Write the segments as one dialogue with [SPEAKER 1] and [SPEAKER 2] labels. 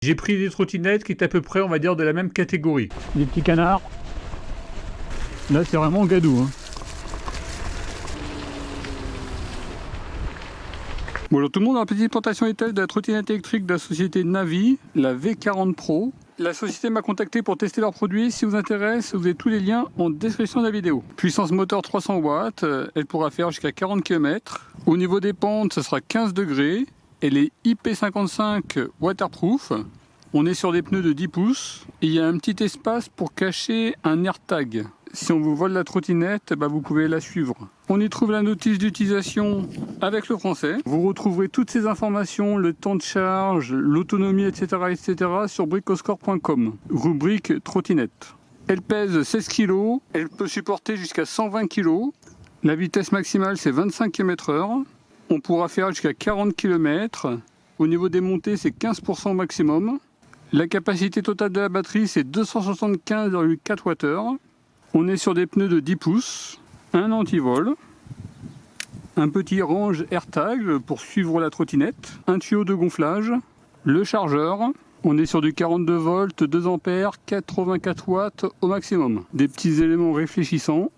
[SPEAKER 1] J'ai pris des trottinettes qui étaient à peu près, on va dire, de la même catégorie. Des petits canards. Là, c'est vraiment gadou, hein. Bonjour tout le monde, dans la petite présentation étale de la trottinette électrique de la société Navi, la V40 Pro. La société m'a contacté pour tester leurs produits. Si vous intéresse, vous avez tous les liens en description de la vidéo. Puissance moteur 300 watts, elle pourra faire jusqu'à 40 km. Au niveau des pentes, ce sera 15 degrés. Elle est IP55 waterproof. On est sur des pneus de 10 pouces. Et il y a un petit espace pour cacher un AirTag. Si on vous vole la trottinette, vous pouvez la suivre. On y trouve la notice d'utilisation avec le français. Vous retrouverez toutes ces informations, le temps de charge, l'autonomie, etc. sur bricoscore.com. Rubrique trottinette. Elle pèse 16 kg. Elle peut supporter jusqu'à 120 kg. La vitesse maximale, c'est 25 km/h. On pourra faire jusqu'à 40 km. Au niveau des montées, c'est 15% maximum. La capacité totale de la batterie, c'est 275,4 Wh. On est sur des pneus de 10 pouces, un antivol, un petit range AirTag pour suivre la trottinette, un tuyau de gonflage, le chargeur. On est sur du 42 volts, 2 ampères, 84 watts au maximum. Des petits éléments réfléchissants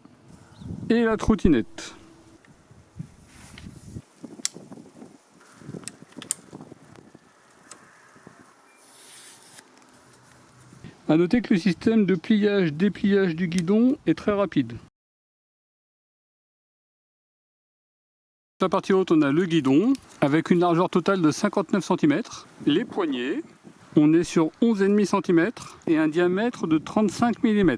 [SPEAKER 1] et la trottinette. A noter que le système de pliage-dépliage du guidon est très rapide. Sur la partie haute, on a le guidon avec une largeur totale de 59 cm. Les poignées, on est sur 11,5 cm et un diamètre de 35 mm.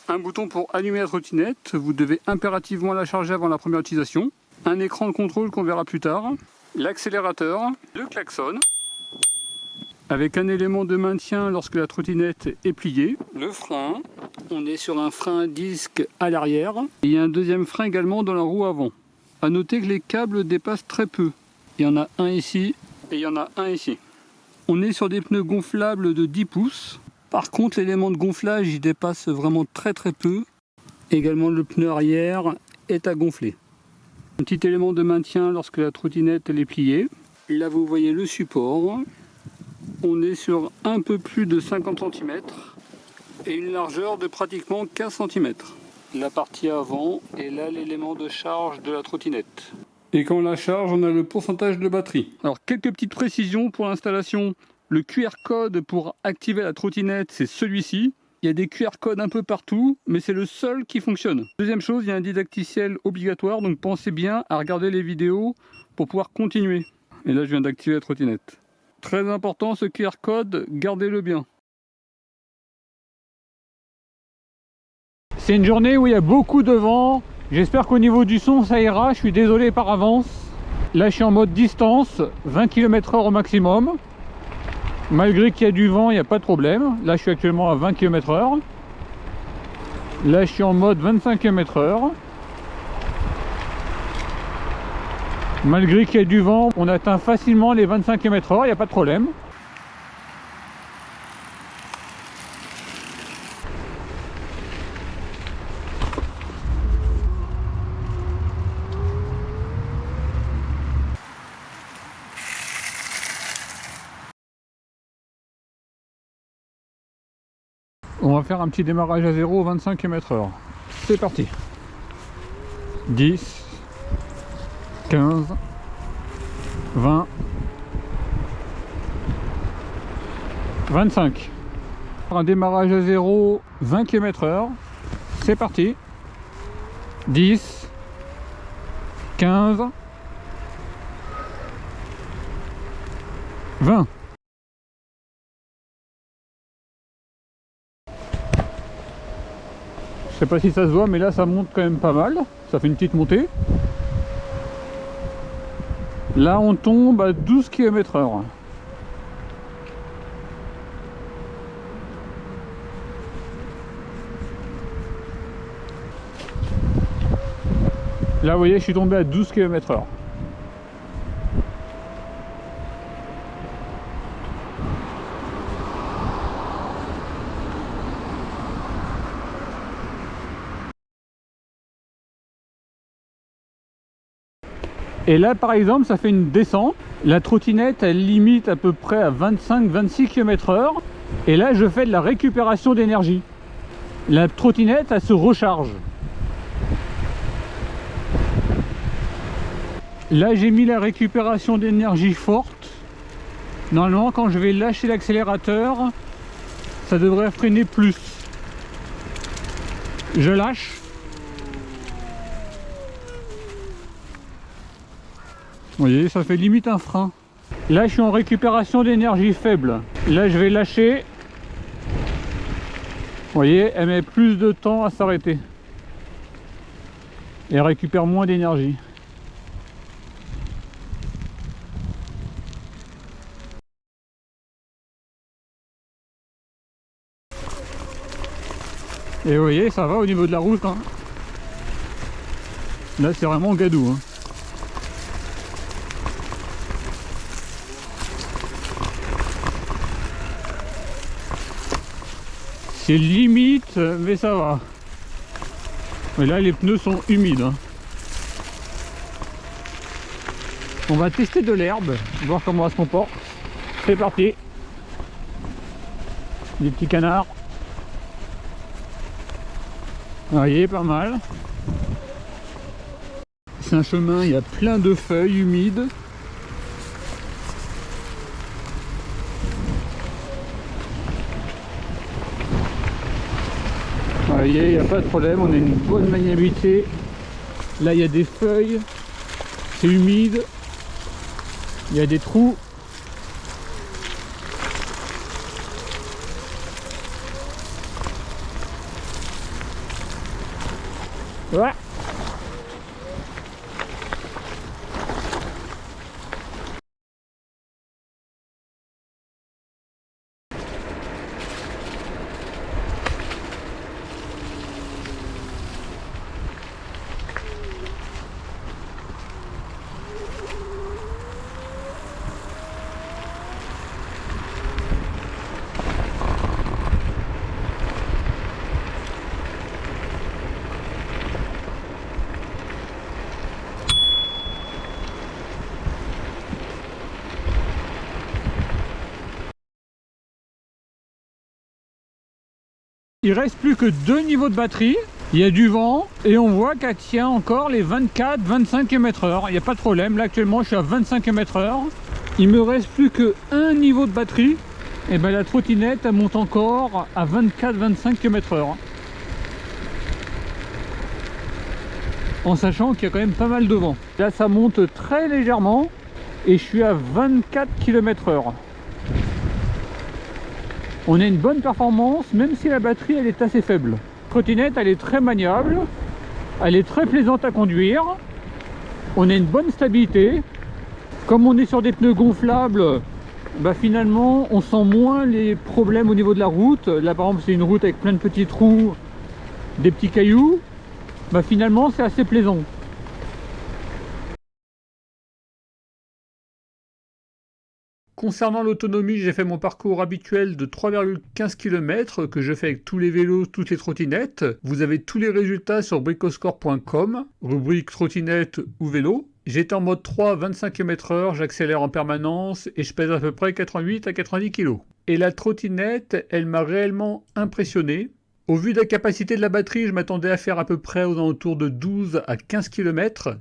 [SPEAKER 1] Un bouton pour allumer la trottinette, vous devez impérativement la charger avant la première utilisation. Un écran de contrôle qu'on verra plus tard. L'accélérateur, le klaxon. Avec un élément de maintien lorsque la trottinette est pliée. Le frein, on est sur un frein disque à l'arrière. Il y a un deuxième frein également dans la roue avant. A noter que les câbles dépassent très peu. Il y en a un ici et il y en a un ici. On est sur des pneus gonflables de 10 pouces. Par contre, l'élément de gonflage, il dépasse vraiment très peu. Également, le pneu arrière est à gonfler. Un petit élément de maintien lorsque la trottinette elle est pliée. Là, vous voyez le support. On est sur un peu plus de 50 cm et une largeur de pratiquement 15 cm. La partie avant et là l'élément de charge de la trottinette. Et quand on la charge, on a le pourcentage de batterie. Alors quelques petites précisions pour l'installation. Le QR code pour activer la trottinette, c'est celui-ci. Il y a des QR codes un peu partout, mais c'est le seul qui fonctionne. Deuxième chose, il y a un didacticiel obligatoire, donc pensez bien à regarder les vidéos pour pouvoir continuer. Et là, je viens d'activer la trottinette. Très important, ce QR code, gardez-le bien. C'est une journée où il y a beaucoup de vent. J'espère qu'au niveau du son, ça ira. Je suis désolé par avance. Là, je suis en mode distance, 20 km/h au maximum. Malgré qu'il y a du vent, il n'y a pas de problème. Là, je suis actuellement à 20 km/h. Là, je suis en mode 25 km/h. Malgré qu'il y a du vent, on atteint facilement les 25 km/h, il n'y a pas de problème. On va faire un petit démarrage à 0 25 km/h. C'est parti. 10, 15, 20, 25. Un démarrage à 0, 20 km/h. C'est parti. 10, 15, 20. Je sais pas si ça se voit, mais là ça monte quand même pas mal. Ça fait une petite montée. Là on tombe à 12 km/h. Là vous voyez, je suis tombé à 12 km/h. Et là par exemple ça fait une descente. La trottinette elle limite à peu près à 25-26 km/h. Et là je fais de la récupération d'énergie. La trottinette elle se recharge. Là j'ai mis la récupération d'énergie forte. Normalement quand je vais lâcher l'accélérateur, ça devrait freiner plus. Je lâche. Vous voyez, ça fait limite un frein. Là je suis en récupération d'énergie faible. Là je vais lâcher. Vous voyez, elle met plus de temps à s'arrêter. Et elle récupère moins d'énergie. Et vous voyez, ça va au niveau de la route. Hein. Là, c'est vraiment gadou. Hein. C'est limite, mais ça va. Et là, les pneus sont humides. Hein. On va tester de l'herbe, voir comment ça se comporte. C'est parti. Des petits canards. Vous voyez, pas mal. C'est un chemin, il y a plein de feuilles humides. Vous voyez, il n'y a pas de problème, on a une bonne maniabilité. Là, il y a des feuilles, c'est humide, il y a des trous. Ouais. Il reste plus que 2 niveaux de batterie. Il y a du vent et on voit qu'elle tient encore les 24-25 km/h. Il n'y a pas de problème. Là actuellement je suis à 25 km/h. Il me reste plus que un niveau de batterie. Et ben la trottinette elle monte encore à 24-25 km/h. En sachant qu'il y a quand même pas mal de vent. Là ça monte très légèrement et je suis à 24 km/h. On a une bonne performance même si la batterie elle est assez faible. La trottinette elle est très maniable, elle est très plaisante à conduire, on a une bonne stabilité. Comme on est sur des pneus gonflables, bah finalement on sent moins les problèmes au niveau de la route. Là par exemple c'est une route avec plein de petits trous, des petits cailloux, bah finalement c'est assez plaisant. Concernant l'autonomie, j'ai fait mon parcours habituel de 3,15 km que je fais avec tous les vélos, toutes les trottinettes. Vous avez tous les résultats sur bricoscore.com, rubrique trottinette ou vélo. J'étais en mode 3 à 25 km/h, j'accélère en permanence et je pèse à peu près 88 à 90 kg. Et la trottinette, elle m'a réellement impressionné. Au vu de la capacité de la batterie, je m'attendais à faire à peu près aux alentours de 12 à 15 km.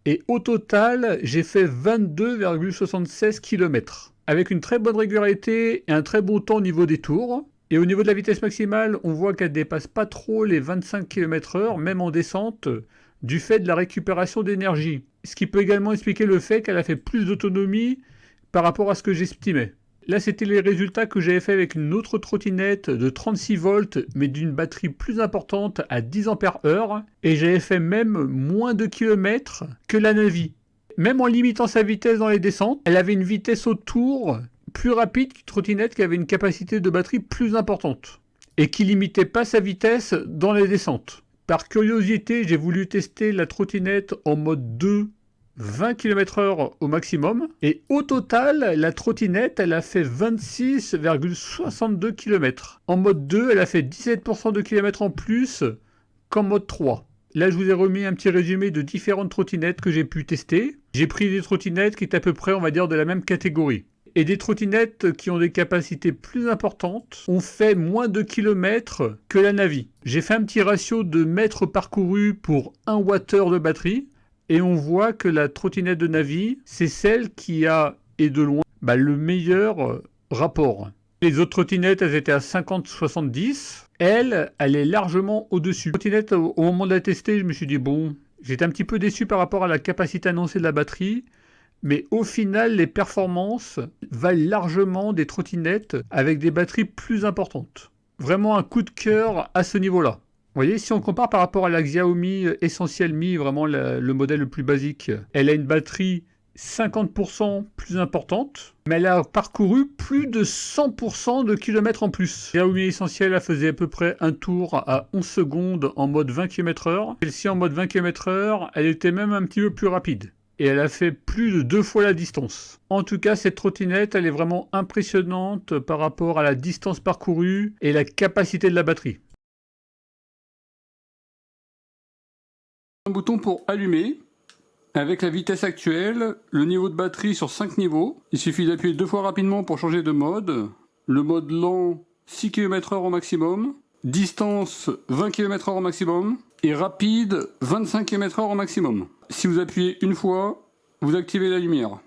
[SPEAKER 1] Et au total, j'ai fait 22,76 km. Avec une très bonne régularité et un très bon temps au niveau des tours. Et au niveau de la vitesse maximale, on voit qu'elle ne dépasse pas trop les 25 km/h, même en descente, du fait de la récupération d'énergie. Ce qui peut également expliquer le fait qu'elle a fait plus d'autonomie par rapport à ce que j'estimais. Là, c'était les résultats que j'avais fait avec une autre trottinette de 36 volts, mais d'une batterie plus importante à 10 ampères-heure. Et j'avais fait même moins de kilomètres que la Navi. Même en limitant sa vitesse dans les descentes, elle avait une vitesse au tour plus rapide qu'une trottinette qui avait une capacité de batterie plus importante et qui limitait pas sa vitesse dans les descentes. Par curiosité, j'ai voulu tester la trottinette en mode 2, 20 km/h au maximum. Et au total, la trottinette, elle a fait 26,62 km. En mode 2, elle a fait 17% de kilomètres en plus qu'en mode 3. Là, je vous ai remis un petit résumé de différentes trottinettes que j'ai pu tester. J'ai pris des trottinettes qui étaient à peu près, on va dire, de la même catégorie. Et des trottinettes qui ont des capacités plus importantes ont fait moins de kilomètres que la Navi. J'ai fait un petit ratio de mètres parcourus pour 1 Wh de batterie. Et on voit que la trottinette de Navi, c'est celle qui a, et de loin, le meilleur rapport. Les autres trottinettes, elles étaient à 50-70. Elle est largement au-dessus. La trottinette, au moment de la tester, je me suis dit, bon, j'étais un petit peu déçu par rapport à la capacité annoncée de la batterie. Mais au final, les performances valent largement des trottinettes avec des batteries plus importantes. Vraiment un coup de cœur à ce niveau-là. Vous voyez, si on compare par rapport à la Xiaomi Essential Mi, vraiment le modèle le plus basique, elle a une batterie 50% plus importante, mais elle a parcouru plus de 100% de kilomètres en plus. Xiaomi Essential, elle faisait à peu près un tour à 11 secondes en mode 20 km/h. Celle-ci en mode 20 km/h, elle était même un petit peu plus rapide. Et elle a fait plus de 2 fois la distance. En tout cas, cette trottinette, elle est vraiment impressionnante par rapport à la distance parcourue et la capacité de la batterie. Un bouton pour allumer. Avec la vitesse actuelle, le niveau de batterie sur 5 niveaux. Il suffit d'appuyer 2 fois rapidement pour changer de mode. Le mode lent, 6 km/h au maximum. Distance, 20 km/h au maximum. Et rapide, 25 km/h au maximum. Si vous appuyez une fois, vous activez la lumière.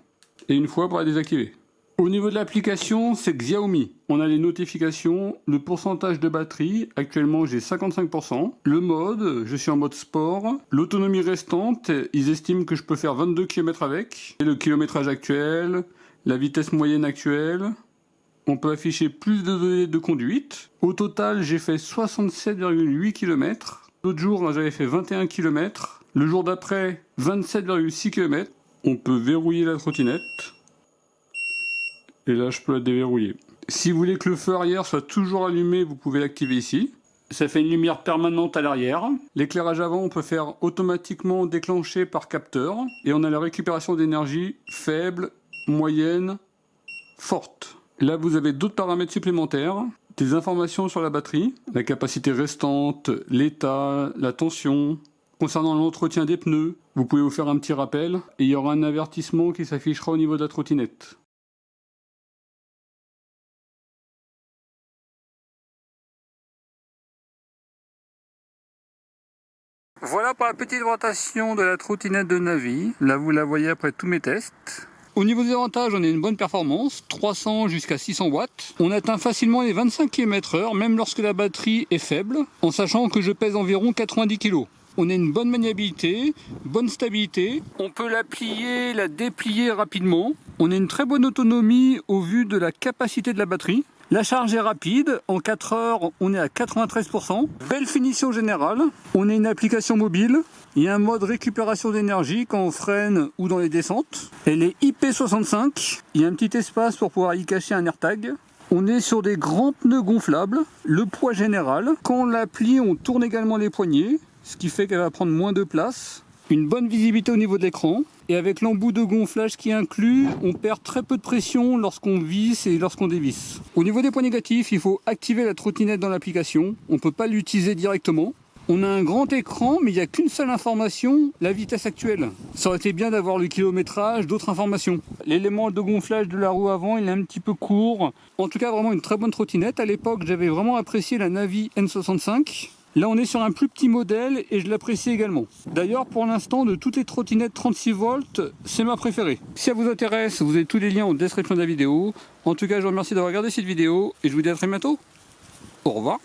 [SPEAKER 1] Et une fois pour la désactiver. Au niveau de l'application, c'est Xiaomi. On a les notifications, le pourcentage de batterie. Actuellement, j'ai 55%. Le mode, je suis en mode sport. L'autonomie restante, ils estiment que je peux faire 22 km avec. Et le kilométrage actuel, la vitesse moyenne actuelle. On peut afficher plus de données de conduite. Au total, j'ai fait 67,8 km. L'autre jour, j'avais fait 21 km. Le jour d'après, 27,6 km. On peut verrouiller la trottinette. Et là, je peux la déverrouiller. Si vous voulez que le feu arrière soit toujours allumé, vous pouvez l'activer ici. Ça fait une lumière permanente à l'arrière. L'éclairage avant, on peut faire automatiquement déclencher par capteur. Et on a la récupération d'énergie faible, moyenne, forte. Là, vous avez d'autres paramètres supplémentaires. Des informations sur la batterie, la capacité restante, l'état, la tension. Concernant l'entretien des pneus, vous pouvez vous faire un petit rappel. Et il y aura un avertissement qui s'affichera au niveau de la trottinette. Voilà pour la petite présentation de la trottinette de Navi. Là, vous la voyez après tous mes tests. Au niveau des avantages, on a une bonne performance, 300 jusqu'à 600 watts. On atteint facilement les 25 km/h, même lorsque la batterie est faible, en sachant que je pèse environ 90 kg. On a une bonne maniabilité, bonne stabilité. On peut la plier, la déplier rapidement. On a une très bonne autonomie au vu de la capacité de la batterie. La charge est rapide, en 4 heures on est à 93%. Belle finition générale, on a une application mobile, il y a un mode récupération d'énergie quand on freine ou dans les descentes. Elle est IP65, il y a un petit espace pour pouvoir y cacher un AirTag. On est sur des grands pneus gonflables, le poids général. Quand on la plie, on tourne également les poignées, ce qui fait qu'elle va prendre moins de place. Une bonne visibilité au niveau de l'écran. Et avec l'embout de gonflage qui est inclus, on perd très peu de pression lorsqu'on visse et lorsqu'on dévisse. Au niveau des points négatifs, il faut activer la trottinette dans l'application. On ne peut pas l'utiliser directement. On a un grand écran, mais il n'y a qu'une seule information, la vitesse actuelle. Ça aurait été bien d'avoir le kilométrage, d'autres informations. L'élément de gonflage de la roue avant, il est un petit peu court. En tout cas, vraiment une très bonne trottinette. À l'époque, j'avais vraiment apprécié la Navi N65. Là, on est sur un plus petit modèle et je l'apprécie également. D'ailleurs, pour l'instant, de toutes les trottinettes 36 volts, c'est ma préférée. Si ça vous intéresse, vous avez tous les liens en description de la vidéo. En tout cas, je vous remercie d'avoir regardé cette vidéo et je vous dis à très bientôt. Au revoir.